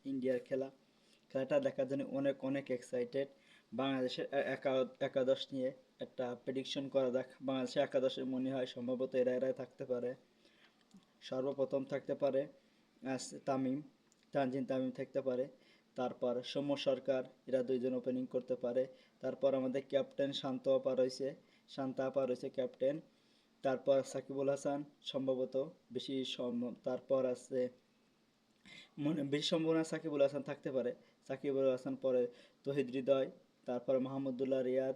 ইন্ডিয়ার খেলাটা দেখার জন্য অনেক অনেক এক্সাইটেড। বাংলাদেশের একাদশ নিয়ে একটা প্রেডিকশন করা যাক। বাংলাদেশের একাদশে মনে হয় সম্ভবত এরাই থাকতে পারে। সর্বপ্রথম থাকতে পারে তামিম, তানজিন তামিম থাকতে পারে। তারপর সৌম্য সরকার, এরা দুইজন ওপেনিং করতে পারে। তারপর আমাদের ক্যাপ্টেন শান্ত আপা রয়েছে ক্যাপ্টেন। তারপর সাকিবুল হাসান সম্ভবত বেশি সম্ভব। তারপর আছে বেশি সম্ভাবনা সাকিবুল হাসান থাকতে পারে। সাকিবুল হাসান পরে তহিদ হৃদয়, তারপর মাহমুদুল্লাহ রিয়াদ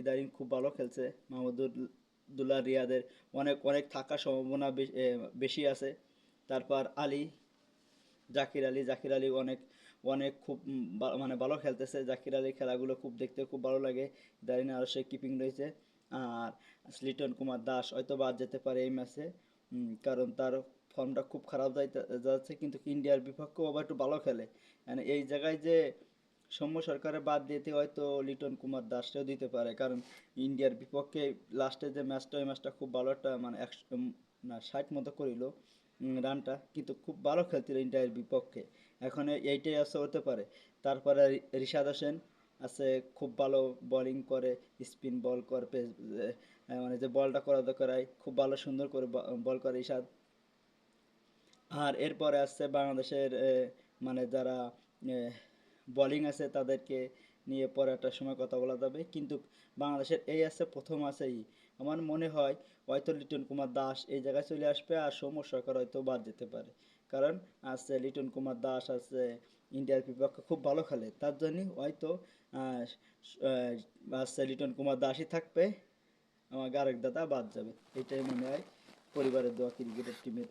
ইদানিং খুব ভালো খেলছে। মাহমুদুল্লাহ রিয়াদের অনেক অনেক থাকার সম্ভাবনা বেশি আছে। তারপর জাকির আলী অনেক অনেক খুব মানে ভালো খেলতেছে। জাকির আলীর খেলাগুলো খুব দেখতে খুব ভালো লাগে। ইদানিং আরও সে কিপিং রয়েছে। আর লিটন কুমার দাস হয়তো বাদ যেতে পারে এই ম্যাচে, কারণ তার ফর্মটা খুব খারাপ যাচ্ছে, কিন্তু ইন্ডিয়ার বিপক্ষেও আবার একটু ভালো খেলে। মানে এই জায়গায় যে সৌম্য সরকারের বাদ দিতে হয়তো লিটন কুমার দাসকেও দিতে পারে, কারণ ইন্ডিয়ার বিপক্ষে লাস্টে যে ম্যাচটা, ওই ম্যাচটা খুব ভালো একটা মানে 60 মতো করিল রানটা, কিন্তু খুব ভালো খেলছিল ইন্ডিয়ার বিপক্ষে। এখন এইটাই আছে, হতে পারে। তারপরে রিশাদ হোসেন আছে, খুব ভালো বোলিং করে, স্পিন বল করে, মানে যে বলটা করা দরকার খুব ভালো সুন্দর করে বল করে রিশাদ। আর এরপরে আসছে বাংলাদেশের মানে যারা বোলিং আছে তাদেরকে নিয়ে পরে একটা সময় কথা বলা যাবে, কিন্তু বাংলাদেশের এই আছে প্রথম আছেই। আমার মনে হয় হয়তো লিটন কুমার দাস এই জায়গায় চলে আসবে, আর সৌম্য সরকার হয়তো বাদ যেতে পারে। কারণ আছে লিটন কুমার দাস আছে, ইন্ডিয়ার বিপক্ষে খুব ভালো খেলে, তার জন্যই হয়তো আহ, আছে লিটন কুমার দাসই থাকবে, আমার আরেক দাদা বাদ যাবে। এটাই মনে হয় পরিবারের দোয়া ক্রিকেটের টিমের।